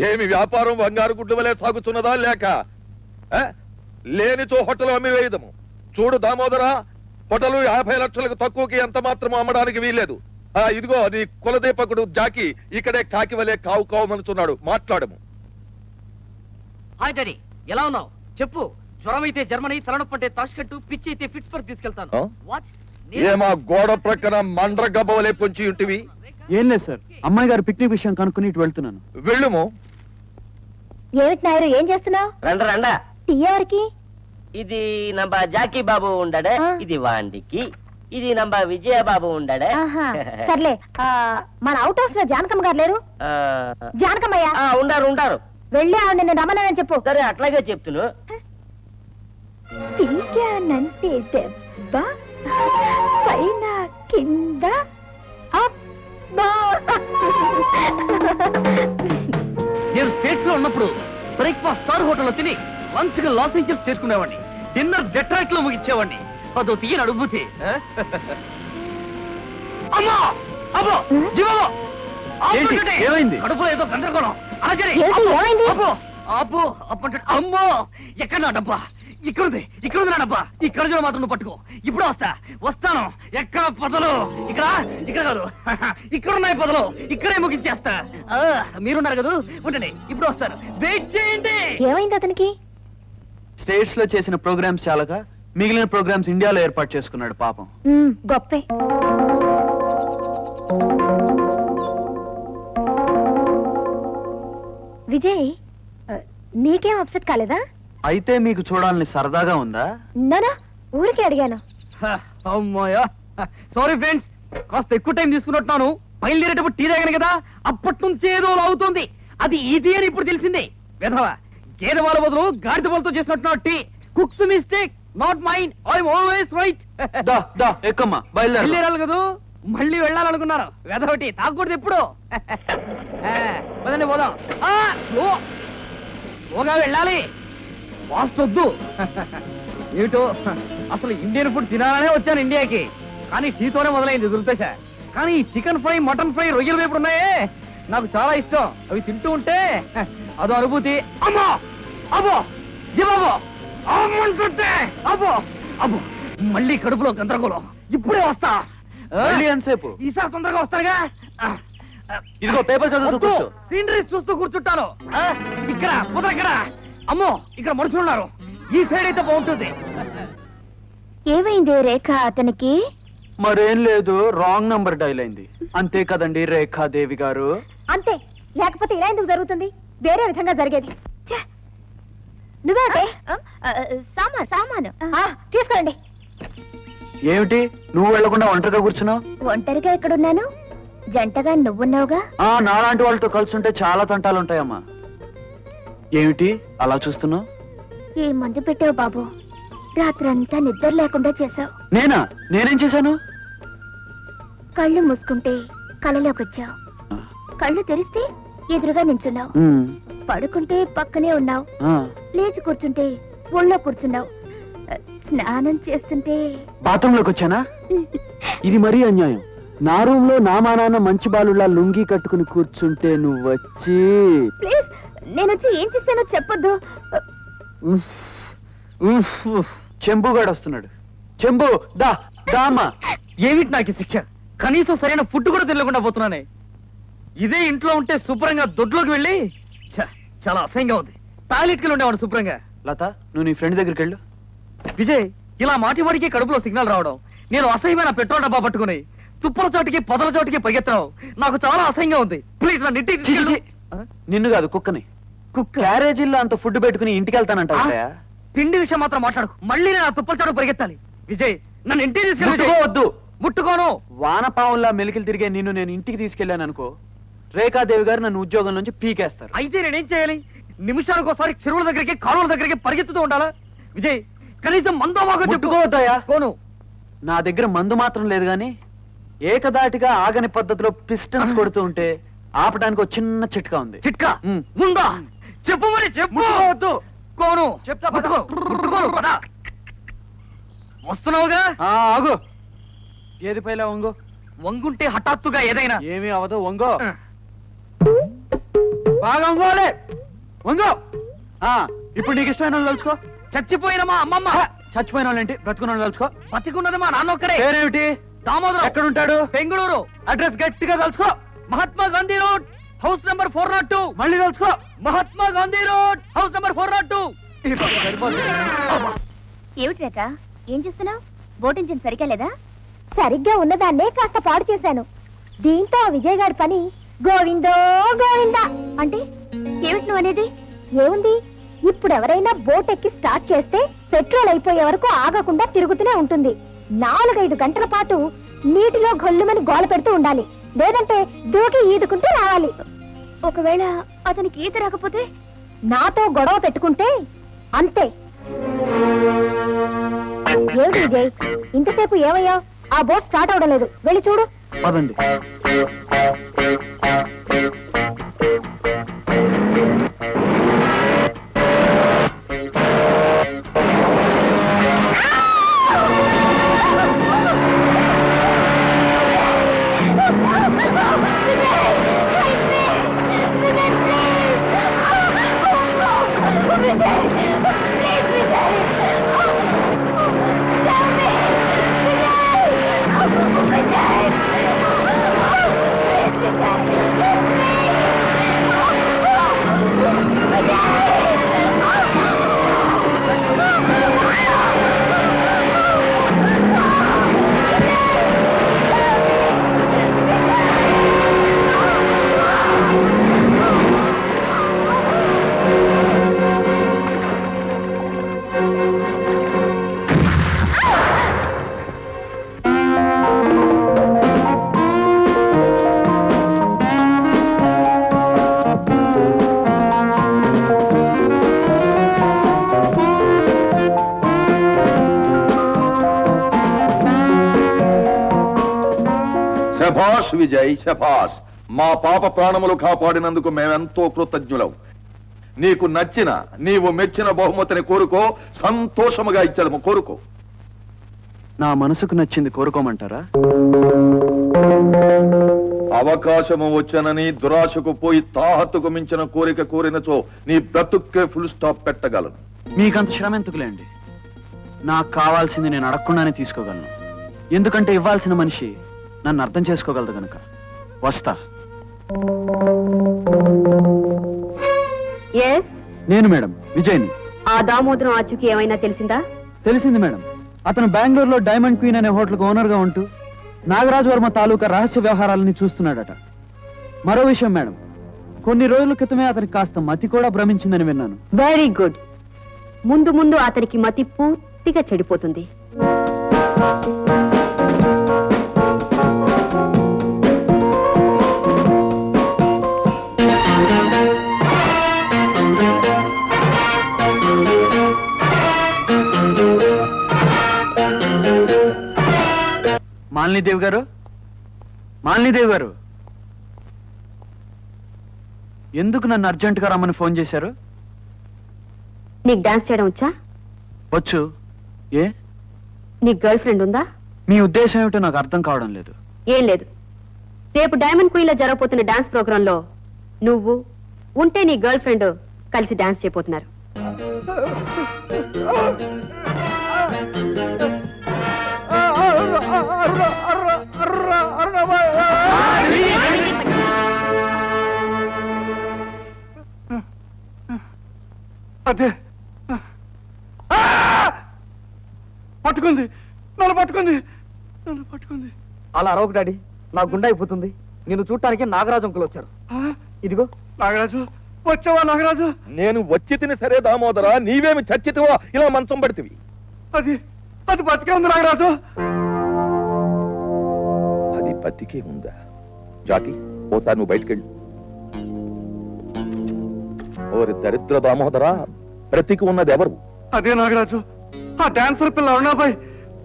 ఏమి వ్యాపారం బంగారు గుడ్డు వలె సాగుతున్నదా లేక లేనిచో హోటల్ అమ్మి వేయదము. చూడు దామోదరా, హోటల్ 50 లక్షలకు తక్కువకి ఎంత మాత్రం అమ్మడానికి వీల్లేదు. ఇదిగో నీ కులదీపకుడు జాకి ఇక్కడే కాకి వలె కావు కావుమనుచున్నాడు, మాట్లాడము. హాయ్ డాడీ, ఎలా ఉన్నావు చెప్పు. జ్వరం అయితే జర్మనీ, తలనొప్పి అంటే తాష్కెంట్, పిచ్చి అయితే పిట్స్బర్గ్ తీసుకెళ్తాను. ఏమా గోడ ప్రక్కన మండ్ర గబ్బవలే పొంచి ఉంటివి? ఏం లేదు సార్, అమ్మాయి గారు పిక్నిక్ విషయం కనుక్కుని ఇటు వెళ్తున్నాను. వెళ్ళుము. ఏమిటి నాయరు, ఏం చేస్తున్నావు? రండా టీ ఎవరికి? ఇది నంబ జాకీ బాబు ఉండడే, ఇది వాండికి. ఇది నంబ విజయ బాబు ఉండడే. సర్లే, మన అవుట్ హౌస్ లో జానకమ్మ గారు లేరు? జానకమ్మయ్య ఉండారు. వెళ్ళి ఆవిడ నేను రమ్మన్నానని చెప్పు. సరే అట్లాగే చెప్తును. పిలిచానంటే దెబ్బ, పైన కింద నేను స్టేట్స్ లో ఉన్నప్పుడు బ్రేక్ఫాస్ట్ స్టార్ హోటల్లో తిని లంచ్ గా లాస్ ఏంజల్స్ చేరుకునేవాడిని, డిన్నర్ డెట్రాయిట్ లో ముగించేవాడిని. అదో తీయని అనుభూతి. ఏమైంది? కడుపులో ఏదో గందరగోళం. అమ్మో, ఎక్కడ నా డబ్బా? ఇక్కడుంది నా డబ్బా. ఈ కడుజులో మాత్రం నువ్వు పట్టుకో. ఇప్పుడు వస్తాను. ఎక్కడ పొదలు? ఇక్కడ కాదు, ఇక్కడున్నాయి పొదలు. ఇక్కడే ముగించేస్తా. మీరున్నారు కదా, ఉండండి, ఇప్పుడు వస్తాను. వెయిట్ చేయండి. ఏమైంది అతనికి? స్టేట్స్ లో చేసిన ప్రోగ్రామ్స్ చాలక మిగిలిన ప్రోగ్రామ్స్ ఇండియాలో ఏర్పాటు చేసుకున్నాడు పాపం. గొప్పే. విజయ్, నీకేం అప్సెట్ కాలేదా? అయితే మీకు చూడాలని సరదాగా ఉందా? నానా, ఊరికే అడిగాను. అమ్మాయా, సారీ ఫ్రెండ్స్, కాస్త ఎక్కువ టైం తీసుకున్నట్టున్నాను. బయలుదేరేటప్పుడు టీ తాగాను కదా, అప్పటి నుంచి ఏదో అవుతుంది. అది ఇది అని ఇప్పుడు తెలిసిందే. విధవా, గేదె వాళ్ళ బదులు గాడిద వాళ్ళతో చేసినట్టున్నాడు టీ. Cooks mistake, not mind. I'm always right. ఎక్కమ్మా, బయలుదేరాలి కదా, మళ్ళీ వెళ్ళాలనుకున్నాను. వెధవటి తాగకూడదు ఎప్పుడు. పదండి పోదాం. ఓగా వెళ్ళాలి, ఫాస్ట్ వద్దు. ఏమిటో అసలు ఇండియన్ ఫుడ్ తినాలనే వచ్చాను ఇండియాకి, కానీ టీతోనే మొదలైంది దుర్దశ. కానీ ఈ చికెన్ ఫ్రై, మటన్ ఫ్రై, రొయ్యల వేపుడు ఉన్నాయే, నాకు చాలా ఇష్టం. అవి తింటూ ఉంటే అదో అనుభూతి. అమ్మో అబ్బో, జీవాబో అమ్మంటుంటే అబ్బో అబ్బో, మళ్ళీ కడుపులో గందరగోళం. ఇప్పుడే వస్తా. ఎంతసేపు? ఈసారి తొందరగా వస్తారుగా. ఇదిగో పేపర్ చదువుతూ సీనరీస్ చూస్తూ కూర్చుంటాను. ఇక్కడ ఇక్కడ, అమ్మో ఇక్కడ మనుషులు ఉన్నారు. ఈ సైడ్ అయితే బాగుంటుంది. ఏమైంది రేఖ అతనికి? మరేం లేదు, రాంగ్ నంబర్ డైల్ అయింది. అంతే కదండి రేఖాదేవి గారు? అంతే, లేకపోతే ఇలా ఎందుకు జరుగుతుంది? వేరే విధంగా జరిగేది. నువ్వే సామాను తీసుకురండి. ఏమిటి నువ్వు వెళ్లకుండా ఒంటరిగా కూర్చున్నావు? ఒంటరిగా ఎక్కడున్నాను, జంటగా నువ్వున్నావుగా. నాలాంటి వాళ్ళతో కలుసుంటే చాలా తంటాలు ఉంటాయమ్మా. ఏమిటి అలా చూస్తున్నావు? ఏ మందు పెట్టావు బాబు, రాత్రంతా నిద్ర లేకుండా చేసావు. నేనేం చేశాను? కళ్ళు మూసుకుంటే కలలోకి వచ్చావు, కళ్ళు తెరిస్తే ఎదురుగా నించున్నావు, పడుకుంటే పక్కనే ఉన్నావు, లేచి కూర్చుంటే ఒళ్ళో కూర్చున్నావు, స్నానం చేస్తుంటే బాత్రూంలోకి వచ్చానా? ఇది మరీ అన్యాయం. నా రూమ్ లో నా మా నాన్న మంచి బాలులా లుంగి కట్టుకుని కూర్చుంటే నువ్వు వచ్చి... ప్లీజ్, నేను వచ్చి ఏం చేశానో చెప్పొద్దు. చెంబుగాడు వస్తున్నాడు. చెంబు దామా. ఏమిటి నాకు శిక్ష? కనీసం సరైన ఫుడ్ కూడా తెలియకుండా పోతున్నానే. ఇదే ఇంట్లో ఉంటే శుభ్రంగా దొడ్లోకి వెళ్ళి చాలా అసహ్యంగా ఉంది. టాయిలెట్ కి ఉండేవాడు శుభ్రంగా. లత, నువ్వు నీ ఫ్రెండ్ దగ్గరికి వెళ్ళు. విజయ్, ఇలా మాటి వాడికి కడుపులో సిగ్నల్ రావడం, నేను అసహ్యమైన పెట్రోల్ డబ్బా పట్టుకుని తుప్పల చోటికి పొదల చోటికి పరిగెత్తడం నాకు చాలా అసహ్యంగా ఉంది. ప్లీజ్ నా నిన్ను కాదు, కుక్కని. క్యారేజీల్లో అంత ఫుడ్ పెట్టుకుని ఇంటికి వెళ్తానంట. తిండి విషయం మాత్రం మాట్లాడుకు. మళ్ళీ నేను ఆ తుప్పల చోటుకు పరిగెత్తాలి. విజయ్, నన్ను ఇంటికి తీసుకెళ్ళి. ముట్టుకోను. వానపావుల్లా మెలికలు తిరిగే నిన్ను నేను ఇంటికి తీసుకెళ్లాను అనుకో, రేఖాదేవి గారు నన్ను ఉద్యోగం నుంచి పీకేస్తారు. అయితే నేనేం చేయాలి? నిమిషానికి ఒకసారి చెరువుల దగ్గరికి, కాలువల దగ్గరికి పరిగెత్తుతూ ఉండాలా? విజయ్, కనీసం మందో మాకు చెప్పుకోవద్దాయా? కోను, నా దగ్గర మందు మాత్రం లేదు గాని ఏకదాటిగా ఆగని పద్ధతిలో పిస్టన్స్ కొడుతూ ఉంటే ఆపడానికి ఒక చిన్న చిట్కా ఉంది. చిట్కా ఉందా? చెప్పు మరి, చెప్పు. కోను చెప్తా, వస్తున్నావుగా. ఆగు. ఏది పైలా వంగు. వంగుంటే హఠాత్తుగా ఏదైనా ఏమీ అవదు, వంగో. బాగా వంగోలే వంగో. ఇప్పుడు నీకు ఇష్టమైన వాళ్ళు తలుచుకో. చచ్చిపోయిన మా అమ్మమ్మ, చచ్చిపోయిన వాళ్ళు ఏంటి, బ్రతుకున్న వాళ్ళు తలుచుకో. బతికున్నది మా నాన్న ఒక్కడే. పేరేమిటి? దామోదరం. ఎక్కడుంటాడు? బెంగళూరు. అడ్రస్ గట్టిగా తలుచుకో. Mahatma Gandhi road, house number 402. మళ్ళీ తలుచుకో. Mahatma Gandhi road, house number 402. ఈ పక్క సరిపోతుంది. ఏమిటి రేఖ, ఏం చేస్తున్నావు? బోట్ ఇంజిన్ సరిగ్గా లేదా? సరిగ్గా ఉన్నదాన్నే కాస్త పాడు చేశాను. దీంతో ఆ విజయ్ గారి పని గోవిందో గోవిందా. అంటే ఏమిటి నువ్వు అనేది? ఏముంది, ఇప్పుడు ఎవరైనా బోట్ ఎక్కి స్టార్ట్ చేస్తే పెట్రోల్ అయిపోయే వరకు ఆగకుండా తిరుగుతూనే ఉంటుంది. 4-5 గంటల పాటు నీటిలో గొల్లుమని గోల పెడుతూ ఉండాలి, లేదంటే దూకి ఈదుకుంటూ రావాలి. ఒకవేళ అతనికి ఈత రాకపోతే నాతో గొడవ పెట్టుకుంటే అంతే. ఏమిటి విజయ్, ఇంతసేపు ఏమయ్యావు? ఆ బోట్ స్టార్ట్ అవడం లేదు, వెళ్ళి చూడు. పదండి. శభాష్ విజయ్, శభాష్. మా పాప ప్రాణములు కాపాడినందుకు మేమెంతో కృతజ్ఞులం. నీకు నచ్చిన, నీవు మెచ్చిన బహుమతిని కోరుకో, సంతోషముగా ఇచ్చదము, కోరుకో. నా మనసుకు నచ్చింది కోరుకోమంటారా? అవకాశము వచ్చనని దురాశకు పోయి తాహతుకు మించిన కోరిక కోరినచో నీ బ్రతుక్కే ఫుల్ స్టాప్ పెట్టగలను. మీకంత శ్రమ ఎందుకులేండి. నాకు కావాల్సింది నేను అడగకుండానే తీసుకోగలను. ఎందుకంటే ఇవ్వాల్సిన మనిషి నన్ను అర్థం చేసుకోగలదు గనక. వస్తా. నేను మేడం విజయ్ని. ఆ దామోదరం ఆచూకి ఏమైనా తెలిసిందా? తెలిసింది మేడం. అతను బెంగళూరులో డైమండ్ క్వీన్ అనే హోటల్కి ఓనర్ గా ఉంటూ నాగరాజు వర్మ తాలూకా రహస్య వ్యవహారాలని చూస్తున్నాడట. మరో విషయం మేడం, కొన్ని రోజుల క్రితమే అతనికి కాస్త మతి కూడా భ్రమించిందని విన్నాను. Very good. ముందు ముందు అతనికి మతి పూర్తిగా చెడిపోతుంది. మాలినీదేవి గారు, మాలినీదేవి గారు, ఎందుకు నన్ను అర్జెంట్ గా రమ్మని ఫోన్ చేశారు? నీకు డాన్స్ చేయడం వచ్చా? వచ్చు. ఏ, నీకు గర్ల్ ఫ్రెండ్ ఉందా? మీ ఉద్దేశం ఏమిటో నాకు అర్థం కావడం లేదు. ఏం లేదు. రేపు డైమండ్ క్వీన్ లో జరగబోతున్న డాన్స్ ప్రోగ్రామ్ లో నువ్వు ఉంటే నీ గర్ల్ ఫ్రెండ్ కలిసి డాన్స్ చేయబోతున్నారు. అదే పట్టుకుంది, నన్ను పట్టుకుంది, నన్ను పట్టుకుంది. అలా అరవకు డాడీ, నా గుండె అయిపోతుంది. నేను చూడటానికి నాగరాజు అంకుల్ వచ్చారు. ఇదిగో. నాగరాజు వచ్చావా? నాగరాజు, నేను వచ్చి తిని సరే దామోదరా, నీవేమి చచ్చితివో ఇలా మంచం పడితివి? అది అది బతికే ఉంది నాగరాజు. అది బతికే ఉందా? జాకి, ఓసారి నువ్వు బయటకెళ్ళు. ఓరి దరిద్ర దామోదరా, బ్రతికి ఉన్నది ఎవరు? అదే నాగరాజు, ఆ డాన్సర్ పిల్ల అరుణాబాయ్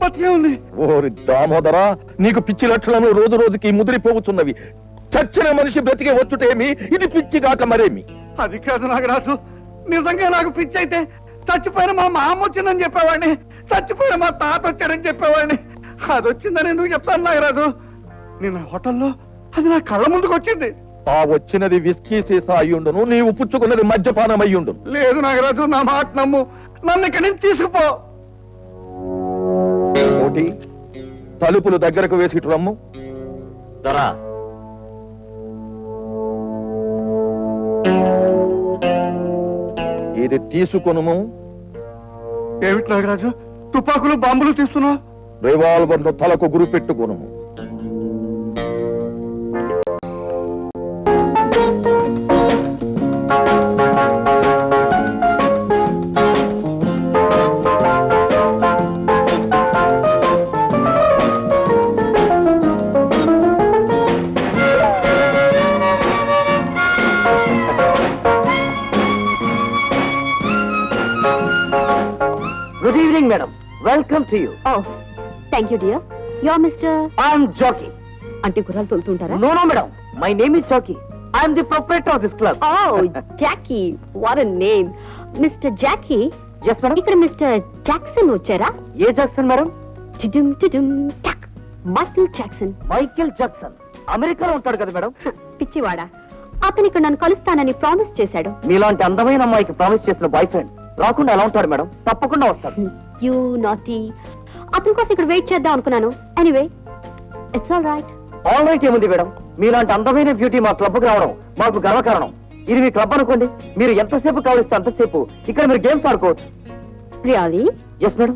బతికే ఉంది. ఓరి దామోదరా, నీకు పిచ్చి లక్షణాలు రోజు రోజుకి ముదిరిపోతున్నవి. చచ్చిన మనిషి బ్రతికే వచ్చుటేమి, ఇది పిచ్చి కాక మరేమి? అది కాదు నాగరాజు, నిజంగా నాకు పిచ్చి అయితే చచ్చిపోయిన మా మామ వచ్చిందని చెప్పేవాడిని, చచ్చిపోయిన మా తాత వచ్చాడని చెప్పేవాడిని. అది వచ్చిందని ఎందుకు చెప్తాను నాగరాజు? నేను హోటల్లో అది నా కళ్ళ ముందుకు వచ్చింది. ఆ వచ్చినది విస్కీ సీసా అయ్యుండును, నీవు పుచ్చుకున్నది మద్యపానం అయ్యుండును. లేదు నాగరాజు, నా మాట నమ్ము. నన్ను ఇక్కడి నుంచి తీసుకుపో. కోటి, తలుపులు దగ్గరకు వేసి ఇటు రమ్ము. దొరా ఇది తీసుకొనుము. ఏమిటి నాగరాజు, తుపాకులు బాంబులు తీస్తున్నావు? రివాల్వర్ ను తలకు గురి పెట్టుకొనుము. Good evening madam, welcome to you. Oh thank you dear. Your mister I'm jockey. అంటే గుర్రాలు తోలుతుంటారా? No no madam, my name is jockey. I'm the proprietor of this club. Oh jockey, what a name. Mister jockey, yes madam. ఇక్కడ mister Jackson వచ్చారా? ఏ Jackson madam? టిడుమ్ టిడుమ్ టక్. Michael Jackson. Michael Jackson అమెరికాలో ఉంటాడు కదా మేడం? పిచ్చివాడా, అతను ఇక్కడ నన్ను కలుస్తానని ప్రామిస్ చేశాడు. మీలాంటి అందమైన అమ్మాయికి ప్రామిస్ చేసిన బాయ్ ఫ్రెండ్ రాకుండా ఎలా ఉంటాడు మేడం? తప్పకుండా వస్తాడు. You naughty. అతని కోసం ఇక్కడ వెయిట్ చేద్దాం అనుకున్నాను. Anyway it's all right. All right ఏముంది మేడం, మీలాంటి అందమైన బ్యూటీ మా క్లబ్ కు రావడం మాకు గర్వకారణం. ఇది మీ క్లబ్ అనుకోండి, మీరు ఎంతసేపు కావలిస్తే అంతసేపు ఇక్కడ మీరు గేమ్స్ ఆడుకోవచ్చు. Really? Yes madam.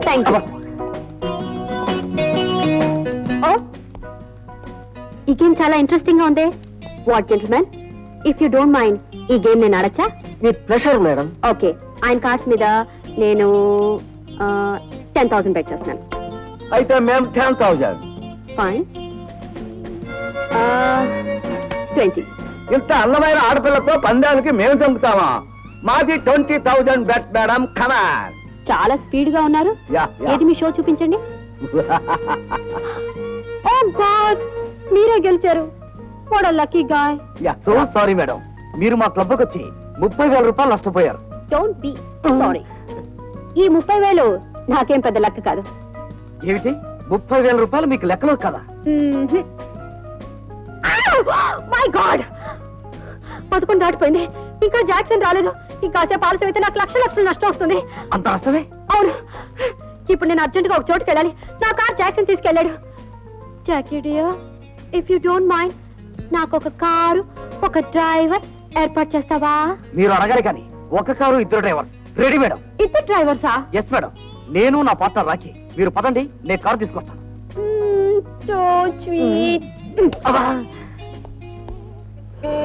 Thank you. ఈ గేమ్ చాలా ఇంట్రెస్టింగ్ గా ఉంది. What gentlemen, if you don't mind ఈ గేమ్ నేను ఆడచ్చా? With pressure madam. ఓకే, ఆయన కార్డ్స్ మీద నేను 10,000 బెట్ చేస్తున్నాను. అయితే మేము 10,000. ఫైన్. 20. ఇంత అందమైన ఆడపిల్లతో పందానికి మేము చంపుతామా? మాది 20,000 బెట్ మేడం. కమాన్. చాలా స్పీడ్ గా ఉన్నారు. ఏది మీ షో చూపించండి. ఓ గాడ్, మీరే గెలిచారు. What a lucky guy. So sorry madam, మీరు మా క్లబ్ కి వచ్చి 30,000 రూపాయలు నష్టపోయారు. Don't be sorry. ఈ 30,000 నాకేం పెద్ద లెక్క కాదు. ఏమిటి 30,000 రూపాయలు మీకు లెక్కలో కదా? మై గాడ్, 11 దాటిపోయింది, ఇంకా జాక్సన్ రాలేదు. ఇంకా సేపు ఆలస్యం అయితే నాకు లక్షలు నష్టం వస్తుంది. అంత నష్టమే? అవును. ఇప్పుడు నేను అర్జెంట్ గా ఒక చోటుకి వెళ్ళాలి. నా కార్ జాక్సన్ తీసుకెళ్ళాడు. Jackie dear, if you don't mind, నాకు ఒక కారు, ఒక డ్రైవర్ ఏర్పాటు చేస్తావా? మీరు అడగాలి కానీ ఒక కారు, 2 డ్రైవర్స్ రెడీ మేడం. ఇద్దరు డ్రైవర్సా? Yes madam. నేను నా పార్ట్నర్ రాఖీ. మీరు పదండి, నేను కారు తీసుకొస్తాను. So sweet.